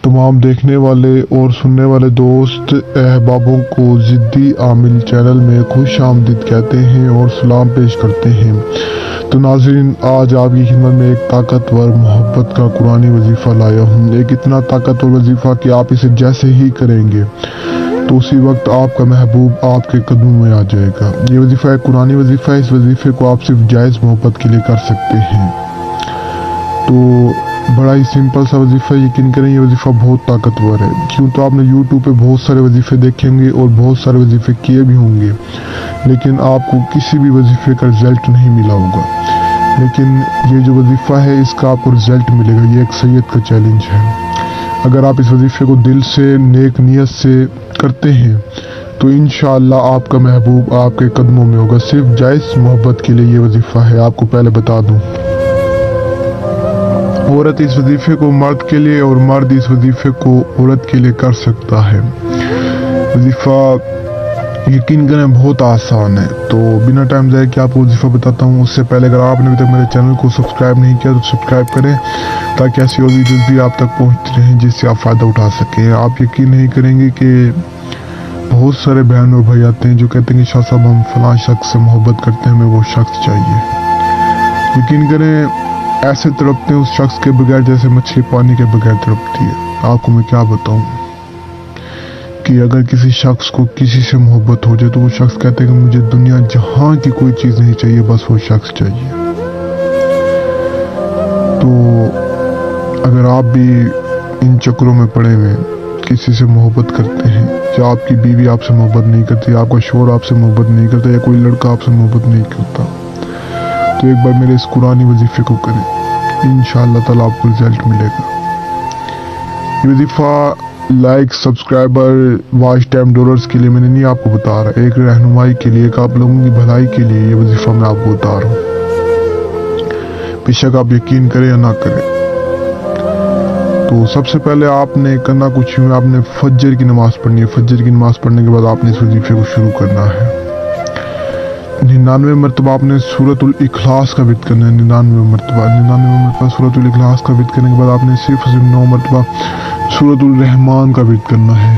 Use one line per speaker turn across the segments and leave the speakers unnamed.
तमाम देखने वाले और सुनने वाले दोस्त अहबाबों को ज़िद्दी आमिल चैनल में खुश आमदीद कहते हैं और सलाम पेश करते हैं। तो नाज़रीन, आज आपकी खिदमत में एक ताकतवर मोहब्बत का कुरानी वजीफ़ा लाया हूँ। एक इतना ताकतवर वजीफ़ा कि आप इसे जैसे ही करेंगे तो उसी वक्त आपका महबूब आपके कदमों में आ जाएगा। ये वजीफ़ा एक कुरानी वजीफ़ा है। इस वजीफ़े को आप सिर्फ जायज़ मोहब्बत के लिए कर सकते हैं। तो बड़ा ही सिंपल सा वजीफ़ा, यकीन करें ये वजीफ़ा बहुत ताकतवर है। क्यों तो आपने यूट्यूब पे बहुत सारे वजीफ़े देखे होंगे और बहुत सारे वजीफ़े किए भी होंगे, लेकिन आपको किसी भी वजीफ़े का रिज़ल्ट नहीं मिला होगा। लेकिन ये जो वजीफ़ा है इसका आपको रिज़ल्ट मिलेगा। ये एक सैयद का चैलेंज है। अगर आप इस वजीफ़े को दिल से नेक नियत से करते हैं तो इंशाअल्लाह आपका महबूब आपके कदमों में होगा। सिर्फ जायज़ मोहब्बत के लिए ये वजीफ़ा है। आपको पहले बता दूँ, औरत इस वजीफ़े को मर्द के लिए और मर्द इस वजीफ़े को औरत के लिए कर सकता है। वजीफ़ा यकीन करें बहुत आसान है। तो बिना टाइम जाए कि आपको वजीफ़ा बताता हूँ, उससे पहले अगर आपने अभी तक मेरे चैनल को सब्सक्राइब नहीं किया तो सब्सक्राइब करें ताकि ऐसी और वीडियोज़ भी आप तक पहुँचती रहें जिससे आप फ़ायदा उठा सकें। आप यकीन नहीं करेंगे कि बहुत सारे बहन और भाई आते हैं जो कहते हैं कि शाह साहब हम फलां शख्स से मोहब्बत करते हैं, हमें वो शख्स चाहिए। यकीन करें ऐसे तड़पते हैं उस शख्स के बगैर जैसे मछली पानी के बगैर तड़पती है। आपको मैं क्या बताऊं कि अगर किसी शख्स को किसी से मोहब्बत हो जाए तो वो शख्स कहते हैं कि मुझे दुनिया जहां की कोई चीज़ नहीं चाहिए, बस वो शख्स चाहिए। तो अगर आप भी इन चक्रों में पड़े हुए किसी से मोहब्बत करते हैं, या आपकी बीवी आपसे मोहब्बत नहीं करती, आपका शोहर आपसे मोहब्बत नहीं करता, या कोई लड़का आपसे मोहब्बत नहीं करता, तो एक बार मेरे इस कुरानी वजीफ़े को करें, इंशाअल्लाह ताला आपको रिजल्ट मिलेगा। ये वजीफ़ा like, subscriber, watch time, dollars के लिए मैंने नहीं आपको बता रहा, एक रहनुमाई के लिए, एक आप लोगों की भलाई के लिए ये वजीफ़ा मैं आपको बता रहा हूँ। बेशक आप यकीन करें या ना करें। तो सबसे पहले आपने करना कुछ यूँ, आपने फज्र की नमाज़ पढ़नी है। फज्र की नमाज़ पढ़ने के बाद आपने इस वजीफ़े को शुरू करना है। 99 मरतबा आपने सूरतुल इखलास का विद करना है। 99 मरतबा सूरतुल इखलास का विद करने के बाद आपने सिर्फ 9 मरतबा सूरतुल रहमान का विद करना है।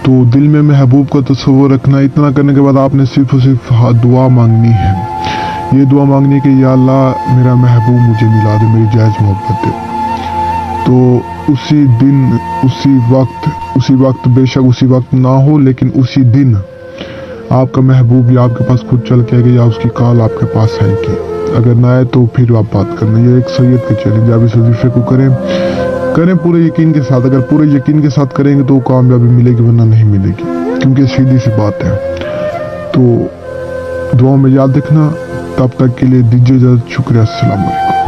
तो दिल में महबूब का तस्वुर रखना। इतना करने के बाद आपने सिर्फ और सिर्फ दुआ मांगनी है। ये दुआ मांगनी है कि या अल्लाह मेरा महबूब मुझे मिला दे, मेरी जायज़ मोहब्बत है। तो उसी दिन उसी वक्त बेशक उसी वक्त ना हो, लेकिन उसी दिन आपका महबूब या आपके पास खुद चल के आएगा या उसकी कॉल आपके पास आएगी। अगर ना आए तो फिर आप बात करना। ये एक सैयद का चैलेंज। आप इस वजीफ़े को करें पूरे यकीन के साथ। अगर पूरे यकीन के साथ करेंगे तो कामयाबी मिलेगी, वरना नहीं मिलेगी, क्योंकि सीधी सी बात है। तो दुआ में याद रखना। तब तक के लिए दीजिए इजाज़त। शुक्रिया। अस्सलाम वालेकुम।